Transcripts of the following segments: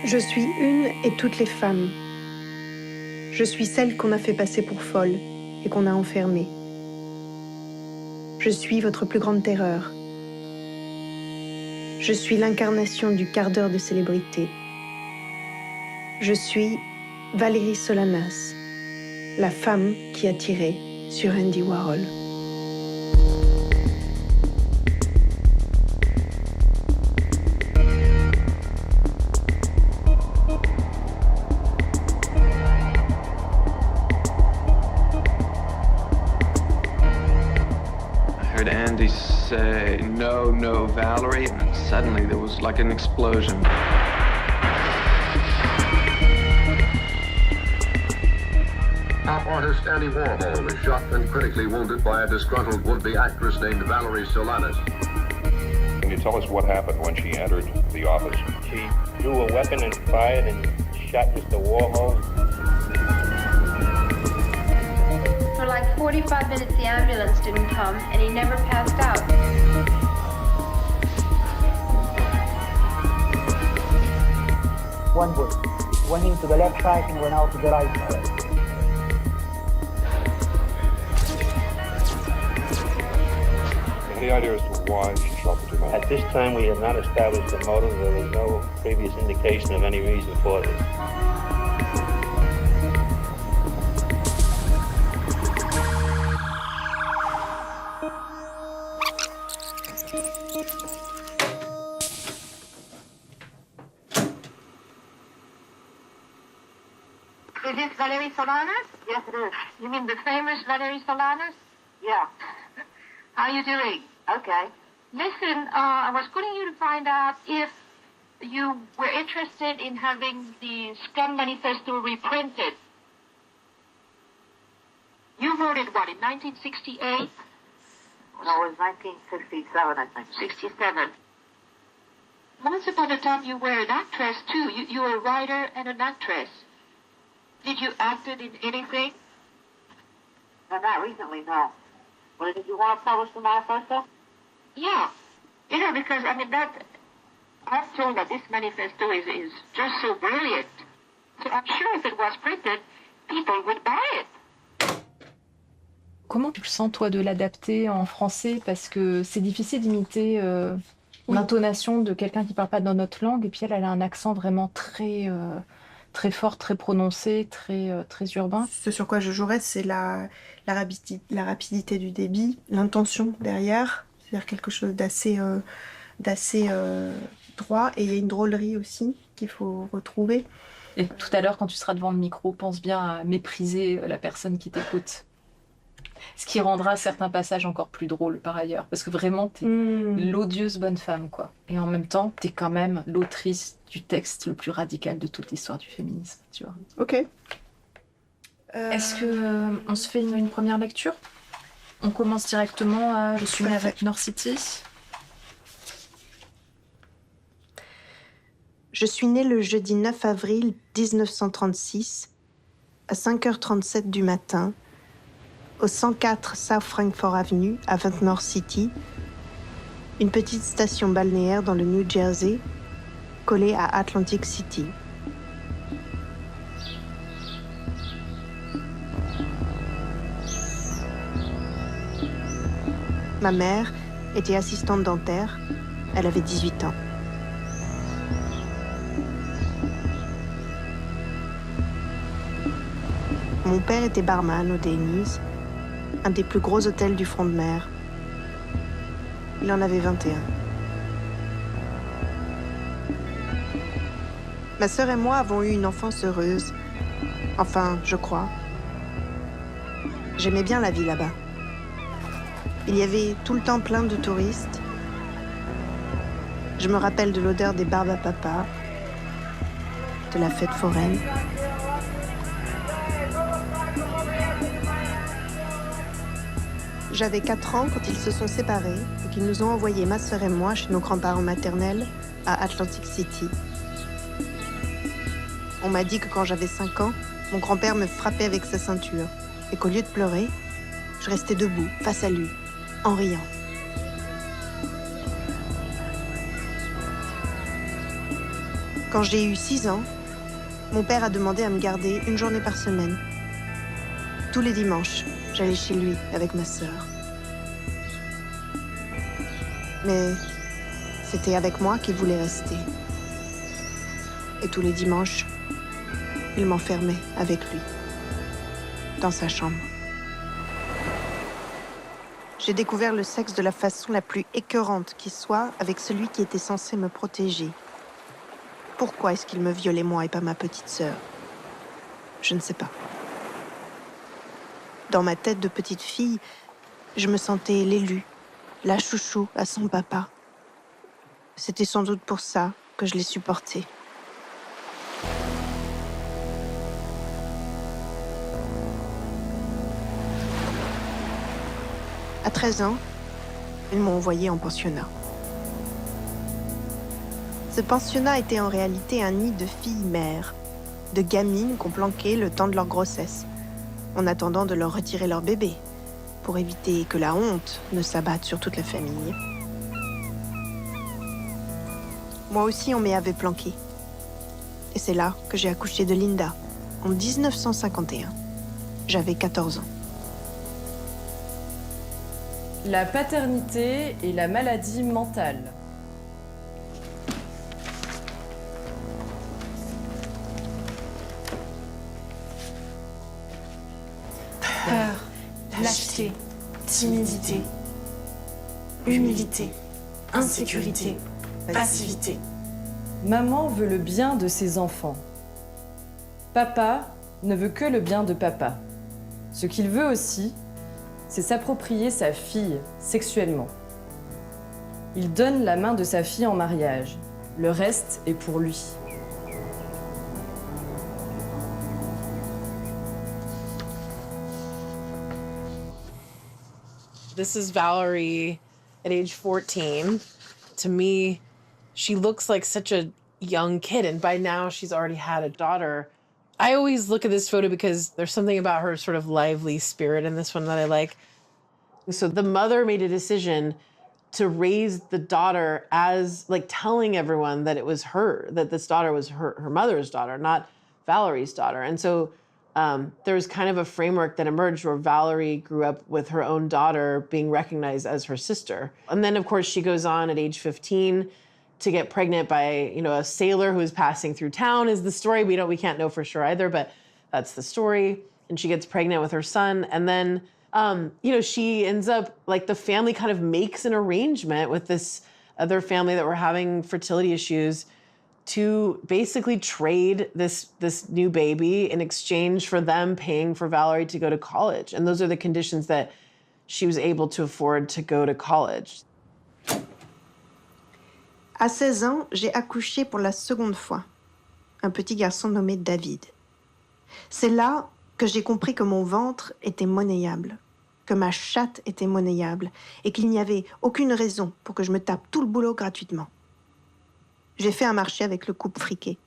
Je suis une et toutes les femmes. Je suis celle qu'on a fait passer pour folle et qu'on a enfermée. Je suis votre plus grande terreur. Je suis l'incarnation du quart d'heure de célébrité. Je suis Valerie Solanas, la femme qui a tiré sur Andy Warhol. I heard Andy say, "No, no, Valerie," and suddenly there was like an explosion. Pop artist Andy Warhol was shot and critically wounded by a disgruntled would-be actress named Valerie Solanas. Can you tell us what happened when she entered the office? She drew a weapon and fired and shot Mr. Warhol. For like 45 minutes the ambulance didn't come and he never passed out. One bullet went into the left side and went out to the right side. Any idea as to why she shot the two men? At this time, we have not established a motive. There was no previous indication of any reason for this. Is this Valerie Solanas? Yes, it is. You mean the famous Valerie Solanas? Yeah. How are you doing? Okay. Listen, I was calling you to find out if you were interested in having the Scum Manifesto reprinted. You wrote it, what, in 1968? No, it was 1967, I think. 67. Once upon a time you were an actress, too. You were a writer and an actress. Did you act in anything? No, not recently, no. Well, did you want to publish the manifesto? Yeah. You know, because, I mean, I'm told that this manifesto is just so brilliant. So I'm sure if it was printed, people would buy it. Comment tu le sens, toi, de l'adapter en français? Parce que c'est difficile d'imiter l'intonation de quelqu'un qui parle pas dans notre langue. Et puis elle a un accent vraiment très fort, très prononcé, très urbain. Ce sur quoi je jouerais, c'est la rapidité du débit, l'intention derrière, c'est-à-dire quelque chose d'assez droit. Et il y a une drôlerie aussi qu'il faut retrouver. Et tout à l'heure, quand tu seras devant le micro, pense bien à mépriser la personne qui t'écoute. Ce qui rendra certains passages encore plus drôles par ailleurs. Parce que vraiment, t'es l'odieuse bonne femme, quoi. Et en même temps, t'es quand même l'autrice du texte le plus radical de toute l'histoire du féminisme, tu vois. Ok. Est-ce que on se fait une première lecture? On commence directement à Je suis née à Vetour City. Je suis née le jeudi 9 avril 1936, à 5h37 du matin, au 104 South Frankfort Avenue, à Vetour City, une petite station balnéaire dans le New Jersey, collée à Atlantic City. Ma mère était assistante dentaire, elle avait 18 ans. Mon père était barman au Denny's, un des plus gros hôtels du front de mer. Il en avait 21. Ma sœur et moi avons eu une enfance heureuse. Enfin, je crois. J'aimais bien la vie là-bas. Il y avait tout le temps plein de touristes. Je me rappelle de l'odeur des barbes à papa, de la fête foraine. J'avais 4 ans quand ils se sont séparés et qu'ils nous ont envoyé, ma sœur et moi, chez nos grands-parents maternels, à Atlantic City. On m'a dit que quand j'avais 5 ans, mon grand-père me frappait avec sa ceinture et qu'au lieu de pleurer, je restais debout, face à lui, en riant. Quand j'ai eu 6 ans, mon père a demandé à me garder une journée par semaine. Tous les dimanches, j'allais chez lui avec ma sœur. Mais c'était avec moi qu'il voulait rester. Et tous les dimanches, il m'enfermait avec lui, dans sa chambre. J'ai découvert le sexe de la façon la plus écœurante qui soit avec celui qui était censé me protéger. Pourquoi est-ce qu'il me violait moi et pas ma petite sœur? Je ne sais pas. Dans ma tête de petite fille, je me sentais l'élue, la chouchou à son papa. C'était sans doute pour ça que je l'ai supporté. À 13 ans, ils m'ont envoyée en pensionnat. Ce pensionnat était en réalité un nid de filles-mères, de gamines qu'on planquait le temps de leur grossesse, en attendant de leur retirer leur bébé, pour éviter que la honte ne s'abatte sur toute la famille. Moi aussi, on m'y avait planqué. Et c'est là que j'ai accouché de Linda, en 1951. J'avais 14 ans. La paternité et la maladie mentale. Peur, lâcheté, timidité, humilité, insécurité, passivité. Maman veut le bien de ses enfants. Papa ne veut que le bien de papa. Ce qu'il veut aussi, c'est s'approprier sa fille sexuellement. Il donne la main de sa fille en mariage. Le reste est pour lui. This is Valerie at age 14. To me, she looks like such a young kid, and by now she's already had a daughter. I always look at this photo because there's something about her sort of lively spirit in this one that I like. So the mother made a decision to raise the daughter as, like, telling everyone that it was her, that this daughter was her mother's daughter, not Valerie's daughter. And so there was kind of a framework that emerged where Valerie grew up with her own daughter being recognized as her sister. And then, of course, she goes on at age 15 to get pregnant by, a sailor who is passing through town is the story. We can't know for sure either, but that's the story. And she gets pregnant with her son. And then, she ends up, like, the family kind of makes an arrangement with this other family that were having fertility issues to basically trade this new baby in exchange for them paying for Valerie to go to college. And those are the conditions that she was able to afford to go to college. À 16 ans, j'ai accouché pour la seconde fois, un petit garçon nommé David. C'est là que j'ai compris que mon ventre était monnayable, que ma chatte était monnayable et qu'il n'y avait aucune raison pour que je me tape tout le boulot gratuitement. J'ai fait un marché avec le couple friqué.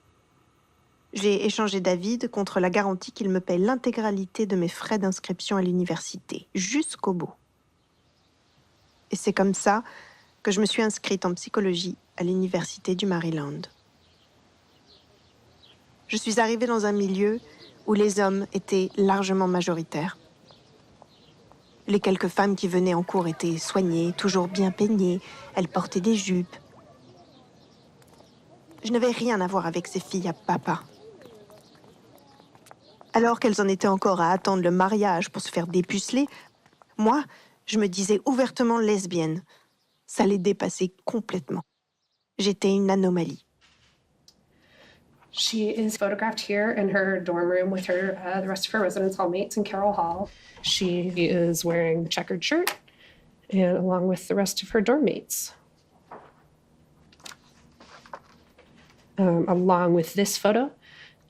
J'ai échangé David contre la garantie qu'il me paie l'intégralité de mes frais d'inscription à l'université, jusqu'au bout. Et c'est comme ça que je me suis inscrite en psychologie à l'université du Maryland. Je suis arrivée dans un milieu où les hommes étaient largement majoritaires. Les quelques femmes qui venaient en cours étaient soignées, toujours bien peignées, elles portaient des jupes. Je n'avais rien à voir avec ces filles à papa. Alors qu'elles en étaient encore à attendre le mariage pour se faire dépuceler, moi, je me disais ouvertement lesbienne. Ça les dépassait complètement. J'étais une anomalie. She is photographed here in her dorm room with her the rest of her residence hall mates in Carroll Hall. She is wearing a checkered shirt, and along with the rest of her dorm mates. Along with this photo,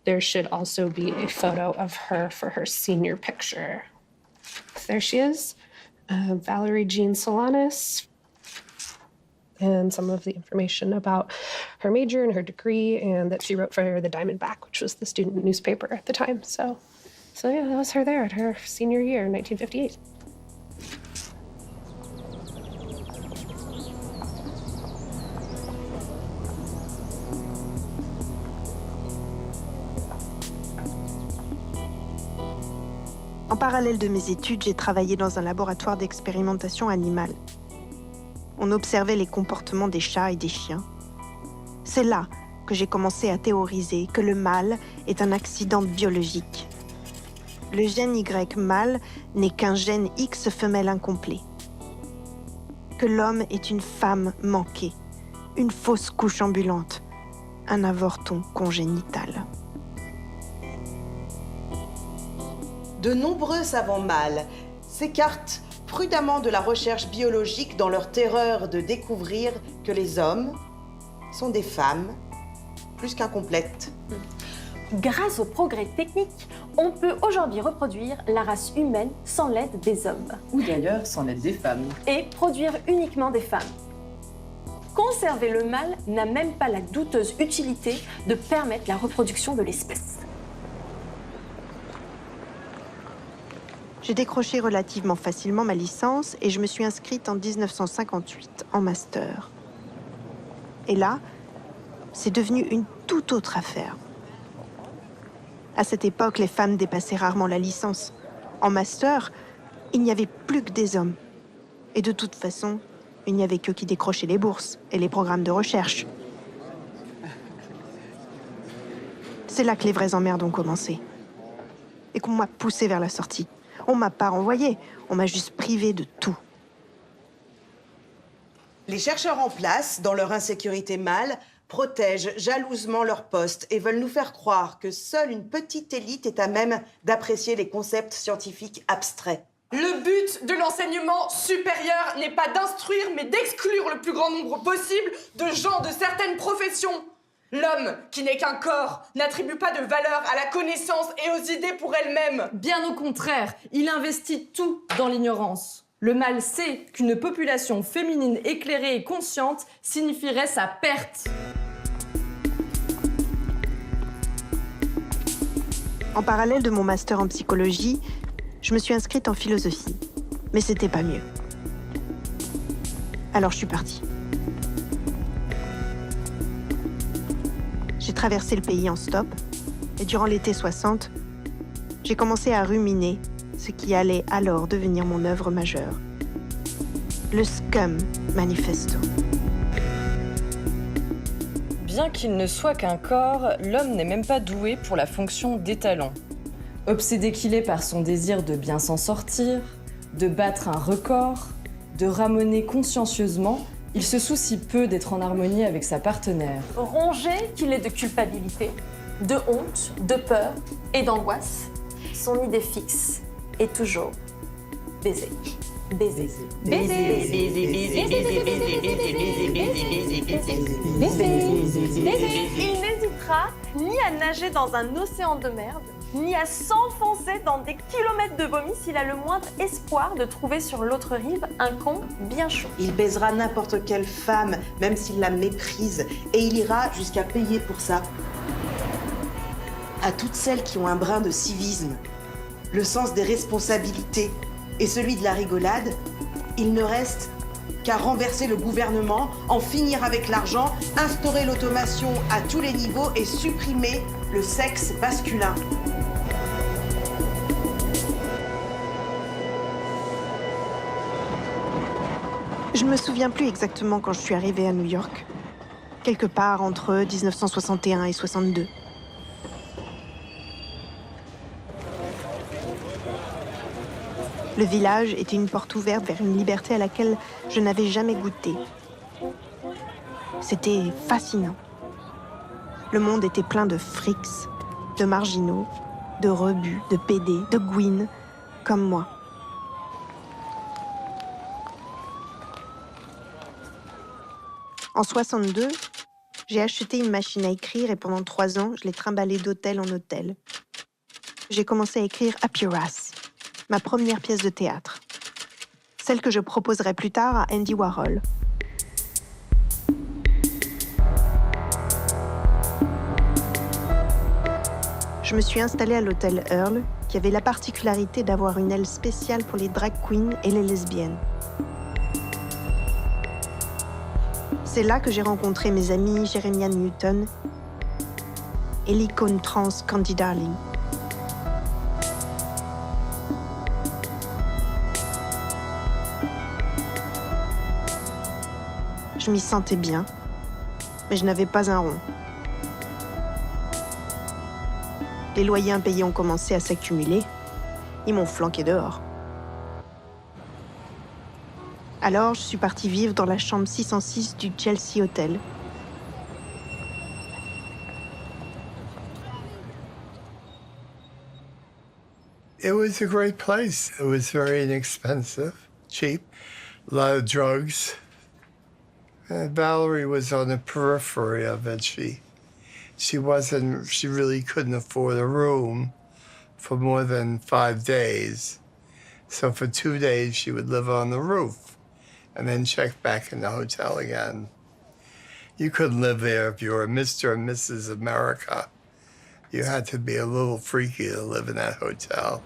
there should also be a photo of her for her senior picture. There she is, Valerie Jean Solanas, and some of the information about her major and her degree, and that she wrote for the Diamondback, which was the student newspaper at the time. So yeah, that was her there at her senior year in 1958. En parallèle de mes études, j'ai travaillé dans un laboratoire d'expérimentation animale. On observait les comportements des chats et des chiens. C'est là que j'ai commencé à théoriser que le mâle est un accident biologique. Le gène Y mâle n'est qu'un gène X femelle incomplet. Que l'homme est une femme manquée, une fausse couche ambulante, un avorton congénital. De nombreux savants mâles s'écartent prudemment de la recherche biologique dans leur terreur de découvrir que les hommes sont des femmes plus qu'incomplètes. Grâce au progrès technique, on peut aujourd'hui reproduire la race humaine sans l'aide des hommes. Ou d'ailleurs sans l'aide des femmes. Et produire uniquement des femmes. Conserver le mâle n'a même pas la douteuse utilité de permettre la reproduction de l'espèce. J'ai décroché relativement facilement ma licence et je me suis inscrite en 1958 en master. Et là, c'est devenu une toute autre affaire. À cette époque, les femmes dépassaient rarement la licence. En master, il n'y avait plus que des hommes. Et de toute façon, il n'y avait qu'eux qui décrochaient les bourses et les programmes de recherche. C'est là que les vraies emmerdes ont commencé. Et qu'on m'a poussée vers la sortie. On m'a pas renvoyée, on m'a juste privée de tout. Les chercheurs en place, dans leur insécurité mâle, protègent jalousement leur poste et veulent nous faire croire que seule une petite élite est à même d'apprécier les concepts scientifiques abstraits. Le but de l'enseignement supérieur n'est pas d'instruire, mais d'exclure le plus grand nombre possible de gens de certaines professions. L'homme, qui n'est qu'un corps, n'attribue pas de valeur à la connaissance et aux idées pour elle-même. Bien au contraire, il investit tout dans l'ignorance. Le mâle sait qu'une population féminine éclairée et consciente signifierait sa perte. En parallèle de mon master en psychologie, je me suis inscrite en philosophie. Mais c'était pas mieux. Alors je suis partie. J'ai traversé le pays en stop, et durant l'été 60, j'ai commencé à ruminer ce qui allait alors devenir mon œuvre majeure. Le Scum Manifesto. Bien qu'il ne soit qu'un corps, l'homme n'est même pas doué pour la fonction d'étalon. Obsédé qu'il est par son désir de bien s'en sortir, de battre un record, de ramoner consciencieusement, il se soucie peu d'être en harmonie avec sa partenaire. Rongé qu'il est de culpabilité, de honte, de peur et d'angoisse, son idée fixe est toujours baiser. Baiser. Baiser. Il n'hésitera ni à nager dans un océan de merde, ni à s'enfoncer dans des kilomètres de vomi s'il a le moindre espoir de trouver sur l'autre rive un con bien chaud. Il baisera n'importe quelle femme, même s'il la méprise, et il ira jusqu'à payer pour ça. À toutes celles qui ont un brin de civisme, le sens des responsabilités et celui de la rigolade, il ne reste qu'à renverser le gouvernement, en finir avec l'argent, instaurer l'automation à tous les niveaux et supprimer le sexe masculin. Je ne me souviens plus exactement quand je suis arrivée à New York. Quelque part entre 1961 et 62. Le village était une porte ouverte vers une liberté à laquelle je n'avais jamais goûté. C'était fascinant. Le monde était plein de frics, de marginaux, de rebuts, de pédés, de gouines, comme moi. En 62, j'ai acheté une machine à écrire et pendant 3 ans, je l'ai trimballée d'hôtel en hôtel. J'ai commencé à écrire Happy Race, ma première pièce de théâtre. Celle que je proposerai plus tard à Andy Warhol. Je me suis installée à l'hôtel Earl, qui avait la particularité d'avoir une aile spéciale pour les drag queens et les lesbiennes. C'est là que j'ai rencontré mes amis Jeremiah Newton et l'icône trans Candy Darling. Je m'y sentais bien, mais je n'avais pas un rond. Les loyers impayés ont commencé à s'accumuler. Ils m'ont flanqué dehors. Alors, je suis partie vivre dans la chambre 606 du Chelsea Hotel. It was a great place. It was very inexpensive, cheap, a lot of drugs. And Valerie was on the periphery of it. She really couldn't afford a room for more than 5 days. So for 2 days, she would live on the roof and then check back in the hotel again. You couldn't live there if you were Mr. and Mrs. America. You had to be a little freaky to live in that hotel.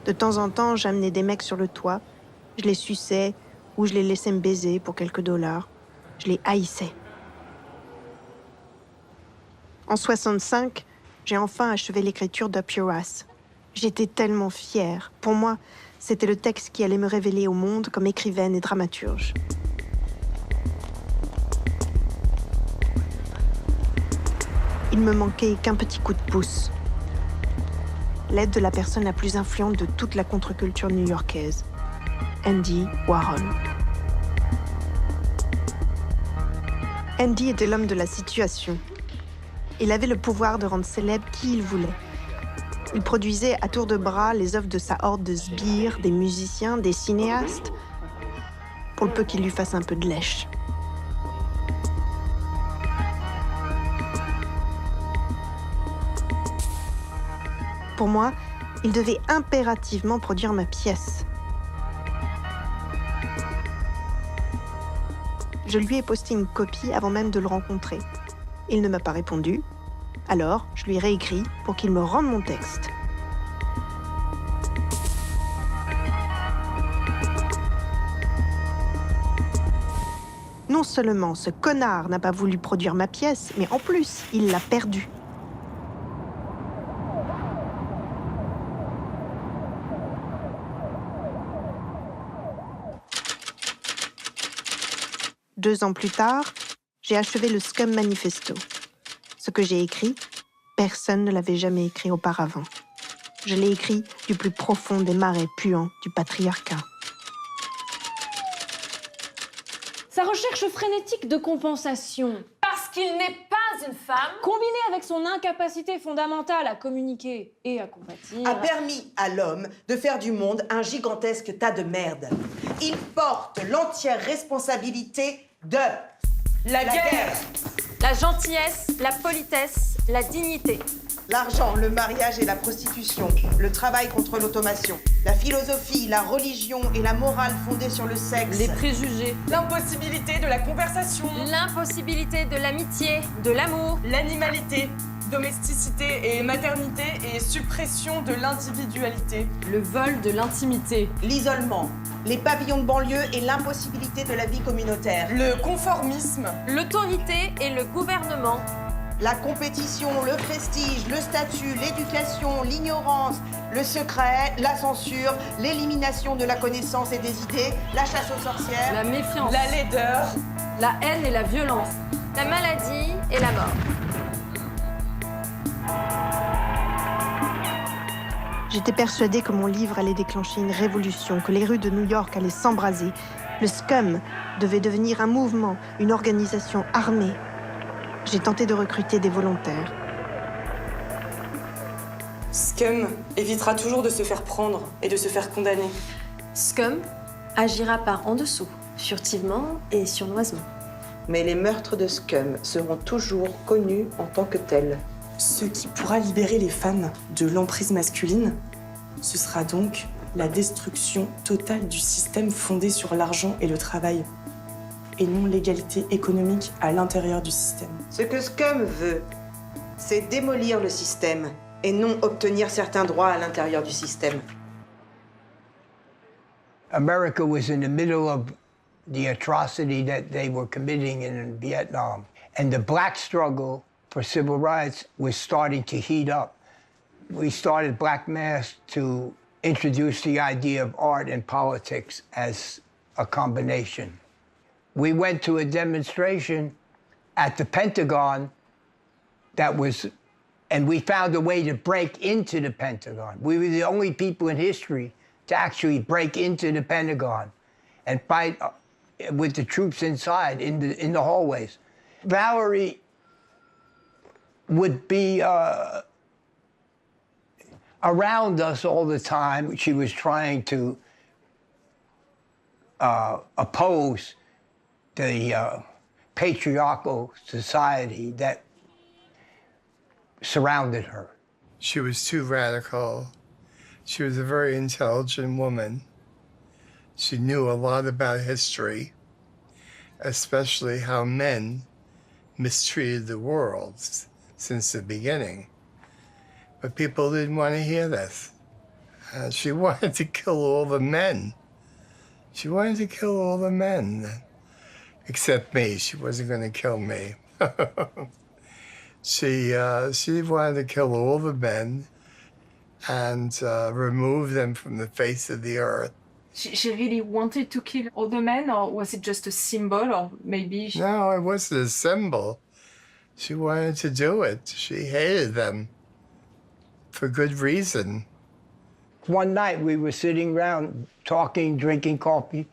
De temps en temps, j'amenais des mecs sur le toit, je les suçais ou je les laissais me baiser pour quelques dollars. Je les haïssais. En 65, j'ai enfin achevé l'écriture d'Up Your Ass. J'étais tellement fière. Pour moi, c'était le texte qui allait me révéler au monde comme écrivaine et dramaturge. Il me manquait qu'un petit coup de pouce. L'aide de la personne la plus influente de toute la contre-culture new-yorkaise, Andy Warhol. Andy était l'homme de la situation. Il avait le pouvoir de rendre célèbre qui il voulait. Il produisait à tour de bras les œuvres de sa horde de sbires, des musiciens, des cinéastes, pour le peu qu'il lui fasse un peu de lèche. Pour moi, il devait impérativement produire ma pièce. Je lui ai posté une copie avant même de le rencontrer. Il ne m'a pas répondu, alors je lui ai réécrit pour qu'il me rende mon texte. Non seulement ce connard n'a pas voulu produire ma pièce, mais en plus, il l'a perdue. Deux ans plus tard, j'ai achevé le Scum Manifesto. Ce que j'ai écrit, personne ne l'avait jamais écrit auparavant. Je l'ai écrit du plus profond des marais puants du patriarcat. Sa recherche frénétique de compensation, Parce qu'il n'est pas une femme, combinée avec son incapacité fondamentale à communiquer et à compatir, a permis à l'homme de faire du monde un gigantesque tas de merde. Il porte l'entière responsabilité de la guerre, la gentillesse, la politesse, la dignité. L'argent, le mariage et la prostitution, le travail contre l'automation, la philosophie, la religion et la morale fondée sur le sexe, Les préjugés, L'impossibilité de la conversation, l'impossibilité de l'amitié, de l'amour, l'animalité, domesticité et maternité et suppression de l'individualité. le vol de l'intimité, l'isolement, les pavillons de banlieue et l'impossibilité de la vie communautaire, Le conformisme, l'autorité et le gouvernement, la compétition, le prestige, le statut, l'éducation, l'ignorance, le secret, la censure, l'élimination de la connaissance et des idées, la chasse aux sorcières, la méfiance, la laideur, la haine et la violence, la maladie et la mort. J'étais persuadée que mon livre allait déclencher une révolution, que les rues de New York allaient s'embraser. Le Scum devait devenir un mouvement, une organisation armée. J'ai tenté de recruter des volontaires. Scum évitera toujours de se faire prendre et de se faire condamner. Scum agira par en dessous, furtivement et sournoisement. Mais les meurtres de Scum seront toujours connus en tant que tels. Ce qui pourra libérer les femmes de l'emprise masculine, ce sera donc la destruction totale du système fondé sur l'argent et le travail, et non l'égalité économique à l'intérieur du système. Ce que Scum veut, c'est démolir le système et non obtenir certains droits à l'intérieur du système. America was in the middle of the atrocity that they were committing in Vietnam. And the black struggle for civil rights was starting to heat up. We started Black Mass to introduce the idea of art and politics as a combination. We went to a demonstration at the Pentagon and we found a way to break into the Pentagon. We were the only people in history to actually break into the Pentagon and fight with the troops inside in the hallways. Valerie would be around us all the time. She was trying to oppose the patriarchal society that surrounded her. She was too radical. She was a very intelligent woman. She knew a lot about history, especially how men mistreated the world since the beginning. But people didn't want to hear this. She wanted to kill all the men. She wanted to kill all the men, except me. She wasn't going to kill me. She wanted to kill all the men and remove them from the face of the earth. She really wanted to kill all the men, or was it just a symbol, or maybe... No, it wasn't a symbol. She wanted to do it. She hated them for good reason. One night we were sitting around talking, drinking coffee,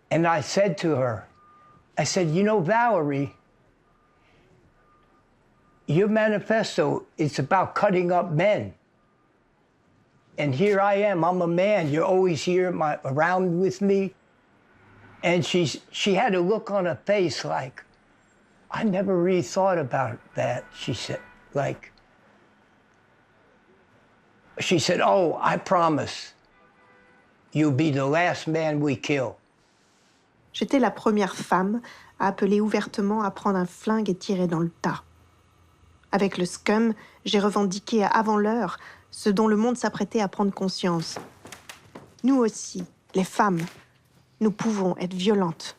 and I said to her, I said, you know, Valerie, your manifesto is about cutting up men. And here I am, I'm a man, you're always here around with me. And she had a look on her face like, I never really thought about that, she said. She said, oh, I promise, you'll be the last man we kill. J'étais la première femme à appeler ouvertement à prendre un flingue et tirer dans le tas. Avec le Scum, j'ai revendiqué avant l'heure ce dont le monde s'apprêtait à prendre conscience. Nous aussi, les femmes, nous pouvons être violentes.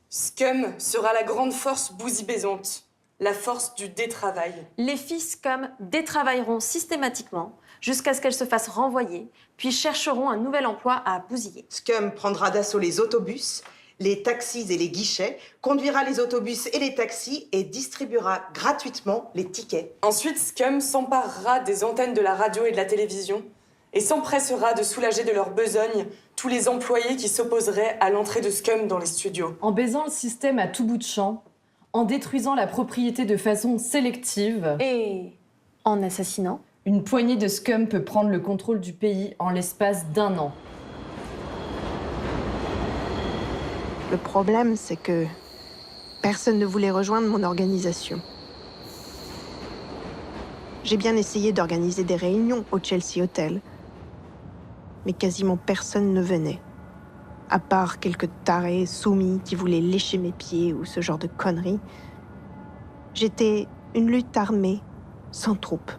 Scum sera la grande force bousibaisante, la force du détravail. Les filles Scum détravailleront systématiquement jusqu'à ce qu'elles se fassent renvoyer, puis chercheront un nouvel emploi à bousiller. Scum prendra d'assaut les autobus, les taxis et les guichets, conduira les autobus et les taxis et distribuera gratuitement les tickets. Ensuite, Scum s'emparera des antennes de la radio et de la télévision et s'empressera de soulager de leur besogne tous les employés qui s'opposeraient à l'entrée de Scum dans les studios. En baisant le système à tout bout de champ, en détruisant la propriété de façon sélective... Et en assassinant, une poignée de Scum peut prendre le contrôle du pays en l'espace d'1 an. Le problème, c'est que personne ne voulait rejoindre mon organisation. J'ai bien essayé d'organiser des réunions au Chelsea Hotel, mais quasiment personne ne venait, à part quelques tarés soumis qui voulaient lécher mes pieds ou ce genre de conneries. J'étais une lutte armée, sans troupes.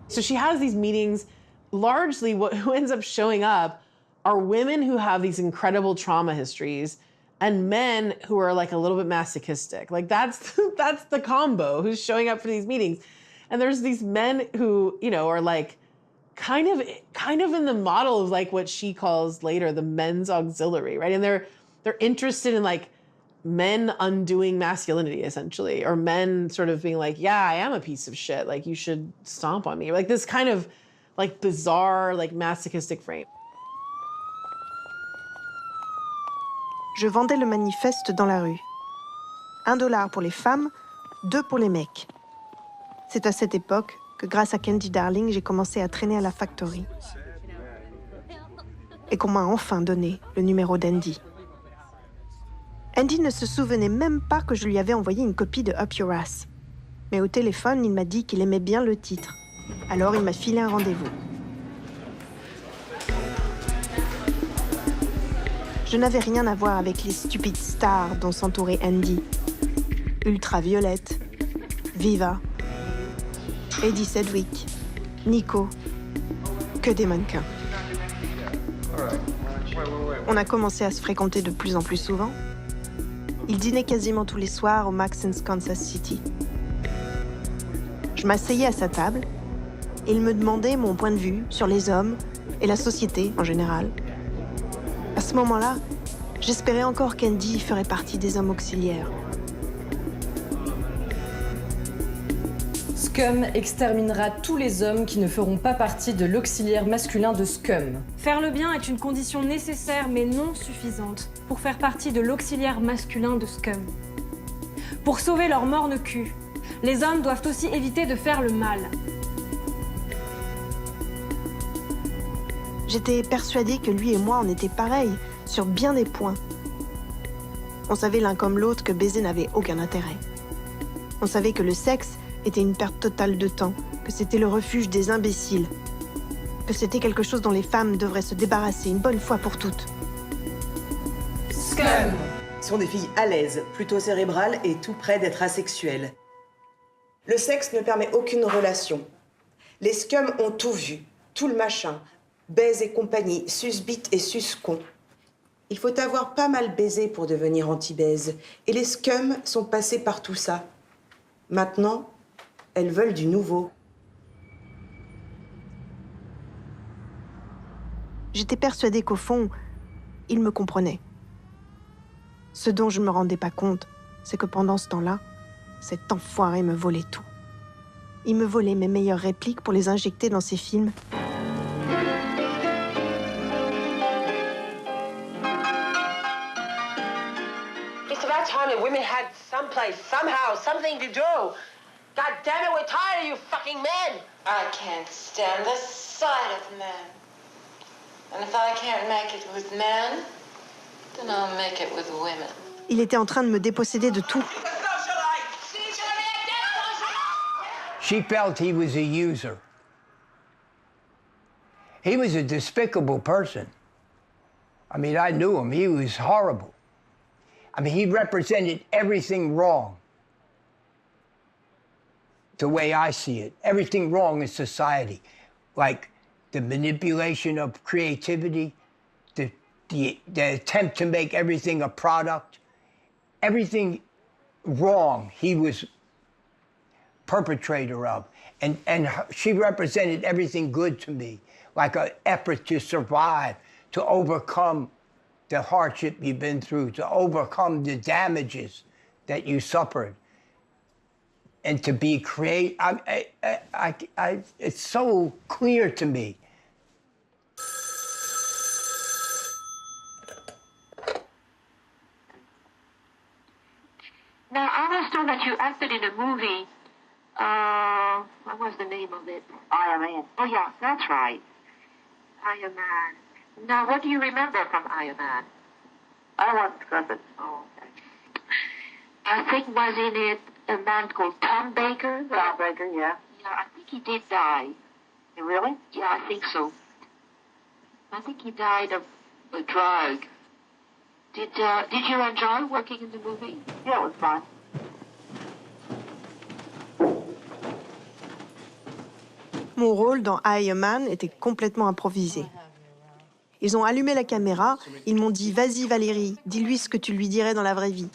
So she has these meetings. Largely who ends up showing up are women who have these incredible trauma histories and men who are like a little bit masochistic. Like that's the combo who's showing up for these meetings. And there's these men who, you know, are like kind of in the model of like what she calls later the men's auxiliary, right? And they're interested in like men undoing masculinity essentially, or men sort of being like, yeah, I am a piece of shit. Like you should stomp on me. Like this kind of like bizarre, like masochistic frame. Je vendais le manifeste dans la rue. $1 pour les femmes, 2 pour les mecs. C'est à cette époque que grâce à Candy Darling, j'ai commencé à traîner à la factory. Et qu'on m'a enfin donné le numéro d'Andy. Andy ne se souvenait même pas que je lui avais envoyé une copie de Up Your Ass. Mais au téléphone, il m'a dit qu'il aimait bien le titre. Alors il m'a filé un rendez-vous. Je n'avais rien à voir avec les stupides stars dont s'entourait Andy. Ultraviolette, Viva, Eddie Sedgwick, Nico, que des mannequins. On a commencé à se fréquenter de plus en plus souvent. Il dînait quasiment tous les soirs au Max's Kansas City. Je m'asseyais à sa table et il me demandait mon point de vue sur les hommes et la société en général. À ce moment-là, j'espérais encore qu'Andy ferait partie des hommes auxiliaires. Scum exterminera tous les hommes qui ne feront pas partie de l'auxiliaire masculin de Scum. Faire le bien est une condition nécessaire mais non suffisante pour faire partie de l'auxiliaire masculin de Scum. Pour sauver leur morne cul, les hommes doivent aussi éviter de faire le mal. J'étais persuadée que lui et moi, on était pareils, sur bien des points. On savait l'un comme l'autre que baiser n'avait aucun intérêt. On savait que le sexe était une perte totale de temps, que c'était le refuge des imbéciles, que c'était quelque chose dont les femmes devraient se débarrasser une bonne fois pour toutes. Scum sont des filles à l'aise, plutôt cérébrales et tout près d'être asexuelles. Le sexe ne permet aucune relation. Les scums ont tout vu, tout le machin. Baise et compagnie, sus-bite et sus-con. Il faut avoir pas mal baisé pour devenir anti-baise. Et les scums sont passés par tout ça. Maintenant, elles veulent du nouveau. J'étais persuadée qu'au fond, il me comprenait. Ce dont je ne me rendais pas compte, c'est que pendant ce temps-là, cet enfoiré me volait tout. Il me volait mes meilleures répliques pour les injecter dans ses films. It's about time that women had someplace, somehow, something to do. God damn it, we're tired of you fucking men. I can't stand the sight of men. And if I can't make it with men, then I'll make it with women. Il était en train de me déposséder de tout. She felt he was a user. He was a despicable person. I mean, I knew him. He was horrible. I mean, he represented everything wrong. The way I see it. Everything wrong in society. Like the manipulation of creativity, the attempt to make everything a product. Everything wrong he was perpetrator of. And she represented everything good to me. Like an effort to survive, to overcome the hardship you've been through, to overcome the damages that you suffered, and to be creative. It's so clear to me. Now, I was told that you acted in a movie. What was the name of it? Iron Man. Oh, yeah, that's right. Iron Man. Now, what do you remember from Iron Man? I want to discuss it. Oh, okay. I think was in it a man called Tom Baker? Tom Baker, yeah. Yeah, I think he did die. Really? Yeah, I think so. I think he died of a drug. Did you enjoy working in the movie? Yeah, it was fun. Mon rôle dans Iron Man était complètement improvisé. Ils ont allumé la caméra, ils m'ont dit « Vas-y Valérie, dis-lui ce que tu lui dirais dans la vraie vie ».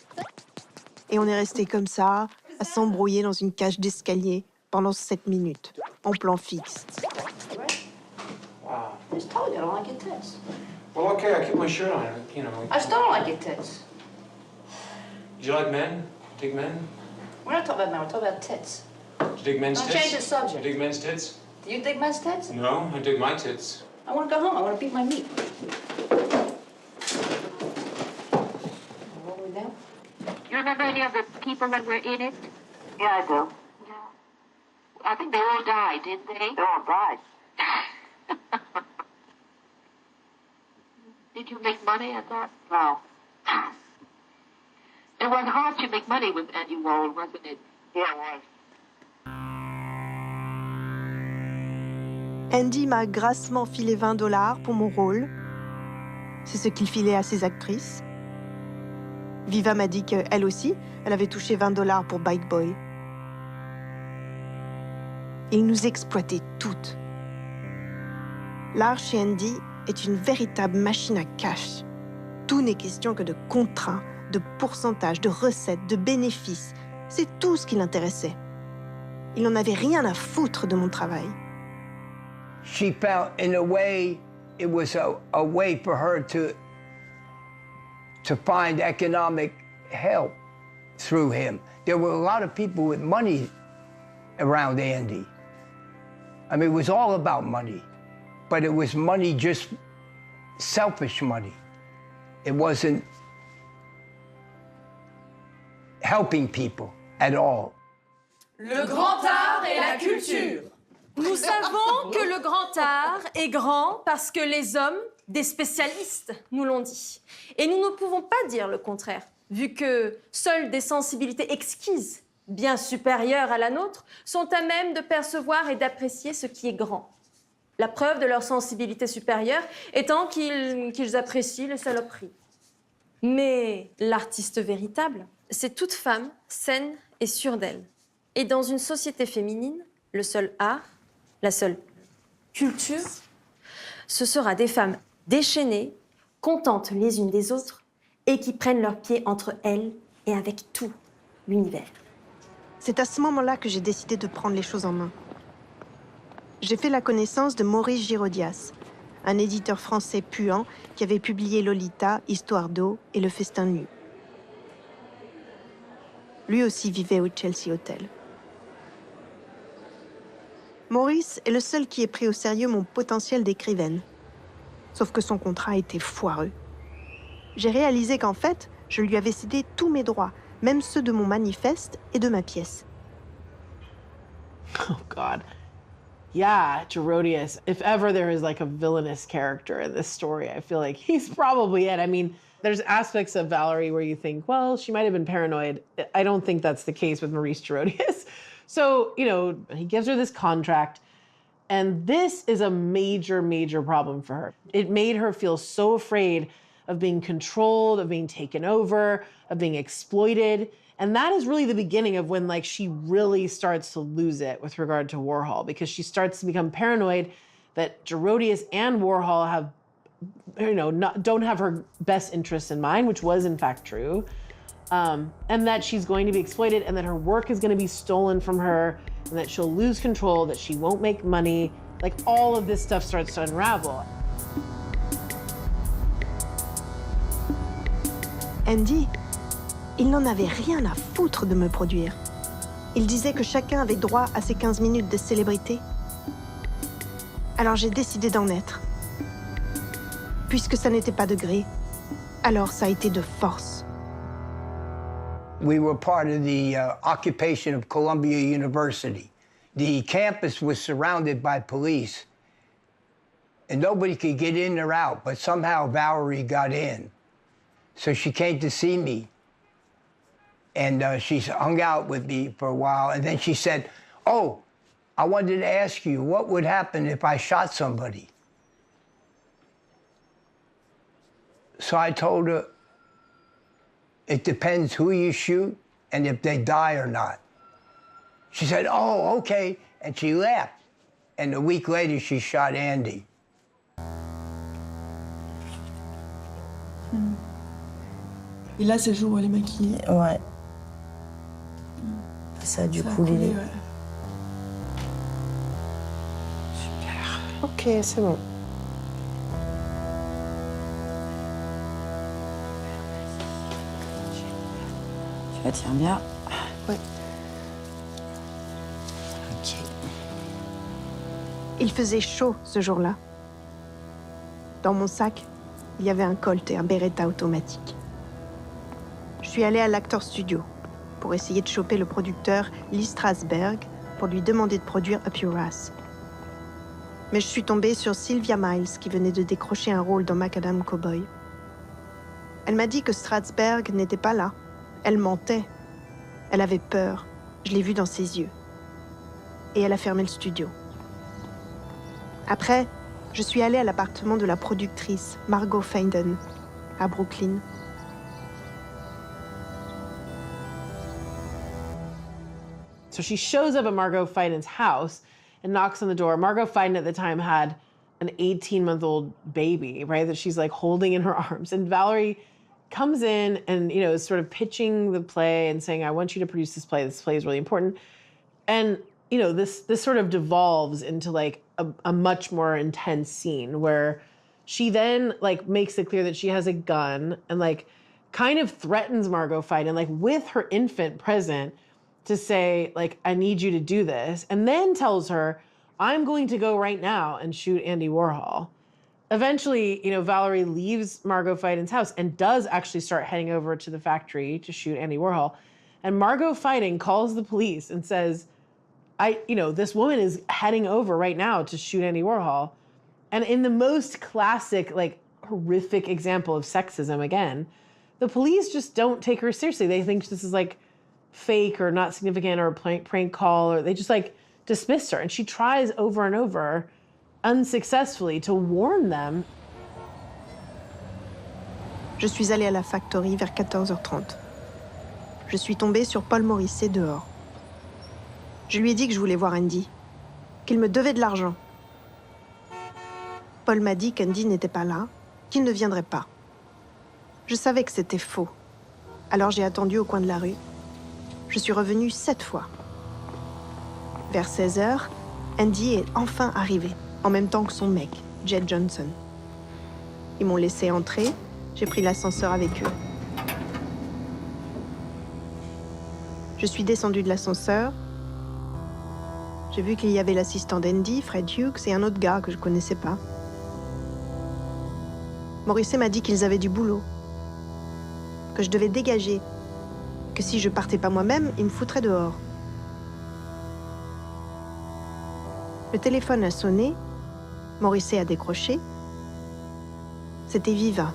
Et on est resté comme ça, à s'embrouiller dans une cage d'escalier pendant 7 minutes, en plan fixe. Wow. I just told you I don't like your tits. Well, okay, I keep my shirt on, you know. I still don't like your tits. Do you like men? Dig men? We're not talking about men, we're talking about tits. Do you dig men's Don't tits? change the subject. Do you dig men's tits? Do you dig men's tits? No, I dig my tits. I want to go home. I want to beat my meat. What do we do? You remember any of the people that were in it? Yeah, I do. Yeah. I think they all died, didn't they? They all died. Did you make money at that? No. It was hard to make money with Andy Warhol, wasn't it? Yeah, it was. Andy m'a grassement filé $20 pour mon rôle. C'est ce qu'il filait à ses actrices. Viva m'a dit qu'elle aussi, elle avait touché $20 pour Bike Boy. Il nous exploitait toutes. L'art chez Andy est une véritable machine à cash. Tout n'est question que de contrats, de pourcentages, de recettes, de bénéfices. C'est tout ce qui l'intéressait. Il n'en avait rien à foutre de mon travail. She felt, in a way, it was a way for her to find economic help through him. There were a lot of people with money around Andy. I mean, it was all about money, but it was money, just selfish money. It wasn't helping people at all. Le grand art et la culture. Nous savons que le grand art est grand parce que les hommes, des spécialistes, nous l'ont dit. Et nous ne pouvons pas dire le contraire, vu que seules des sensibilités exquises, bien supérieures à la nôtre, sont à même de percevoir et d'apprécier ce qui est grand. La preuve de leur sensibilité supérieure étant qu'ils apprécient les saloperies. Mais l'artiste véritable, c'est toute femme saine et sûre d'elle. Et dans une société féminine, le seul art, la seule culture, ce sera des femmes déchaînées, contentes les unes des autres et qui prennent leurs pieds entre elles et avec tout l'univers. C'est à ce moment-là que j'ai décidé de prendre les choses en main. J'ai fait la connaissance de Maurice Girodias, un éditeur français puant qui avait publié Lolita, Histoire d'eau et Le Festin nu. Lui aussi vivait au Chelsea Hotel. Maurice est le seul qui ait pris au sérieux mon potentiel d'écrivaine. Sauf que son contrat était foireux. J'ai réalisé qu'en fait, je lui avais cédé tous mes droits, même ceux de mon manifeste et de ma pièce. Oh, God. Yeah, Girodias. If ever there is like a villainous character in this story, I feel like he's probably it. I mean, there's aspects of Valerie where you think, well, she might have been paranoid. I don't think that's the case with Maurice Girodias. So, you know, he gives her this contract, and this is a major, major problem for her. It made her feel so afraid of being controlled, of being taken over, of being exploited. And that is really the beginning of when, like, she really starts to lose it with regard to Warhol, because she starts to become paranoid that Girodias and Warhol have, you know, don't have her best interests in mind, which was in fact true. And that she's going to be exploited, and that her work is going to be stolen from her, and that she'll lose control, that she won't make money. Like, all of this stuff starts to unravel. Andy, il n'en avait rien à foutre de me produire. Il disait que chacun avait droit à ses 15 minutes de célébrité. Alors j'ai décidé d'en être. Puisque ça n'était pas de gré, alors ça a été de force. We were part of the occupation of Columbia University. The campus was surrounded by police, and nobody could get in or out, but somehow Valerie got in. So she came to see me, and she hung out with me for a while, and then she said, "Oh, I wanted to ask you, what would happen if I shot somebody?" So I told her, it depends who you shoot and if they die or not. She said, "Oh, okay," and she laughed. And a week later, she shot Andy. Et là, c'est le jour où elle est maquillée. Ouais. Ça a dû couler. Ouais. Super. Ok, c'est bon. Tu la tiens bien. Ouais. Ok. Il faisait chaud ce jour-là. Dans mon sac, il y avait un Colt et un Beretta automatique. Je suis allée à l'Actor Studio pour essayer de choper le producteur Lee Strasberg pour lui demander de produire Up Your Ass. Mais je suis tombée sur Sylvia Miles qui venait de décrocher un rôle dans Macadam Cowboy. Elle m'a dit que Strasberg n'était pas là. Elle mentait. Elle avait peur. Je l'ai vu dans ses yeux. Et elle a fermé le studio. Après, je suis allée à l'appartement de la productrice, Margot Feinden, à Brooklyn. So she shows up at Margot Feiden's house and knocks on the door. Margot Feiden at the time had an 18-month-old baby, right, that she's like holding in her arms. And Valerie comes in and, you know, is sort of pitching the play and saying, I want you to produce this play. This play is really important. And, you know, this sort of devolves into like a much more intense scene where she then like makes it clear that she has a gun and like kind of threatens Margot Fyden, like with her infant present, to say like, I need you to do this, and then tells her, I'm going to go right now and shoot Andy Warhol. Eventually, you know, Valerie leaves Margot Fyden's house and does actually start heading over to the factory to shoot Andy Warhol. And Margot Fyden calls the police and says, this woman is heading over right now to shoot Andy Warhol. And in the most classic, like horrific example of sexism again, the police just don't take her seriously. They think this is like fake or not significant or a prank call, or they just like dismiss her. And she tries over and over, unsuccessfully, to warn them. Je suis allée à la factory vers 14h30. Je suis tombée sur Paul Morisset dehors. Je lui ai dit que je voulais voir Andy, qu'il me devait de l'argent. Paul m'a dit qu'Andy n'était pas là, qu'il ne viendrait pas. Je savais que c'était faux. Alors j'ai attendu au coin de la rue. Je suis revenue 7 fois. Vers 16h, Andy est enfin arrivé, en même temps que son mec, Jed Johnson. Ils m'ont laissé entrer, j'ai pris l'ascenseur avec eux. Je suis descendue de l'ascenseur. J'ai vu qu'il y avait l'assistant d'Andy, Fred Hughes, et un autre gars que je connaissais pas. Morisset m'a dit qu'ils avaient du boulot, que je devais dégager, que si je partais pas moi-même, ils me foutraient dehors. Le téléphone a sonné, Morisset a décroché. C'était Viva.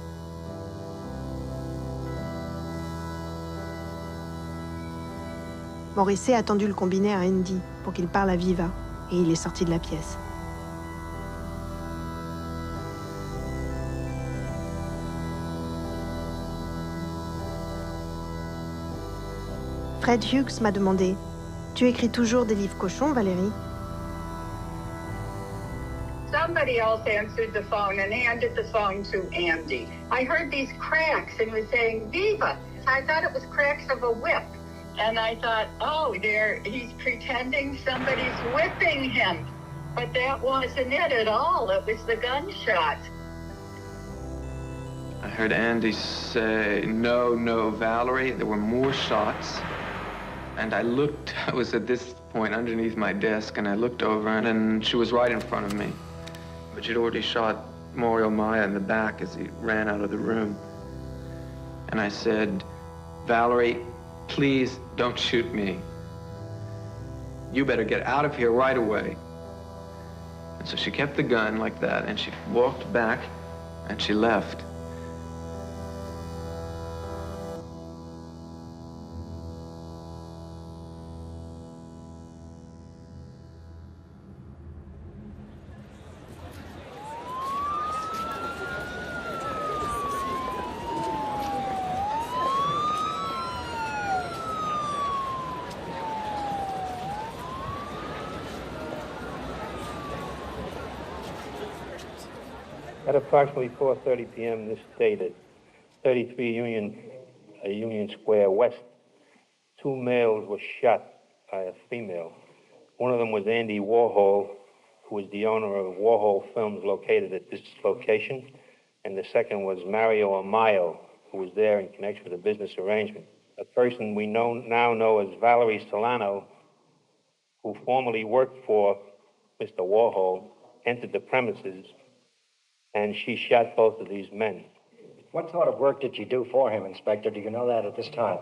Morisset a tendu le combiné à Andy pour qu'il parle à Viva, et il est sorti de la pièce. Fred Hughes m'a demandé « Tu écris toujours des livres cochons, Valérie ?» Somebody else answered the phone and handed the phone to Andy. I heard these cracks and was saying, Viva. I thought it was cracks of a whip. And I thought, oh, he's pretending somebody's whipping him. But that wasn't it at all. It was the gunshot. I heard Andy say, no, Valerie. There were more shots. And I was at this point underneath my desk, and I looked over, and she was right in front of me. But she'd already shot Mario Maya in the back as he ran out of the room. And I said, Valerie, please don't shoot me. You better get out of here right away. And so she kept the gun like that, and she walked back, and she left. At approximately 4:30 p.m. this date at 33 Union Square West, 2 males were shot by a female. One of them was Andy Warhol, who was the owner of Warhol Films located at this location, and the second was Mario Amayo, who was there in connection with a business arrangement. A person we now know as Valerie Solanas, who formerly worked for Mr. Warhol, entered the premises, and she shot both of these men. What sort of work did she do for him, Inspector? Do you know that at this time?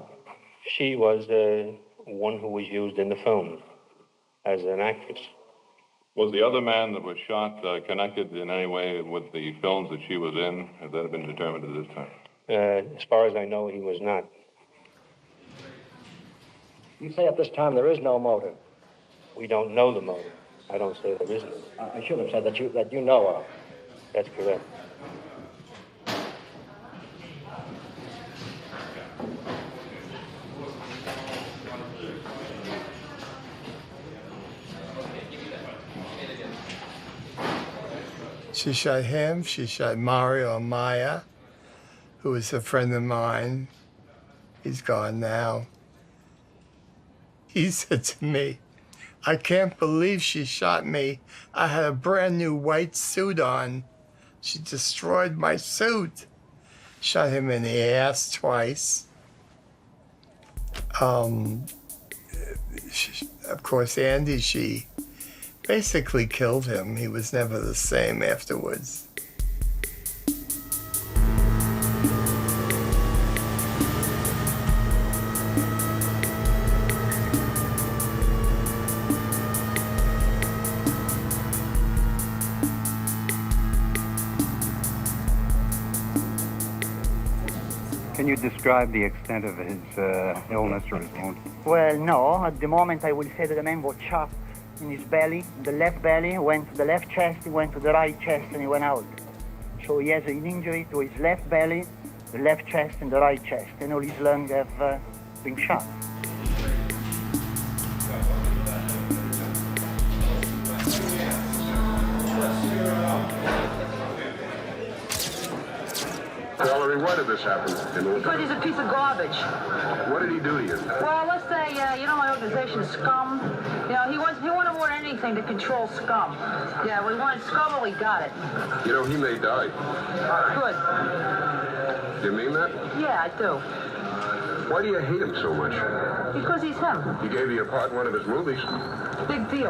She was one who was used in the film as an actress. Was the other man that was shot connected in any way with the films that she was in? Has that been determined at this time? As far as I know, he was not. You say at this time there is no motive. We don't know the motive. I don't say there isn't. I should have said that you know of. That's correct. She shot him, she shot Mario Maya, who was a friend of mine. He's gone now. He said to me, I can't believe she shot me. I had a brand new white suit on. She destroyed my suit. Shot him in the ass twice. Of course, Andy, she basically killed him. He was never the same afterwards. Can you describe the extent of his illness or his wound? Well, no. At the moment, I will say that the man was shot in his belly. The left belly went to the left chest, he went to the right chest, and he went out. So he has an injury to his left belly, the left chest, and the right chest, and all his lungs have been shot. Valerie, why did this happen? Because he's a piece of garbage. What did he do to you? Well, let's say, you know my organization, Scum? You know, he wanted more than anything to control Scum. Yeah, we wanted Scum and we got it. You know, he may die. Good. Do you mean that? Yeah, I do. Why do you hate him so much? Because he's him. He gave you a part in one of his movies. Big deal.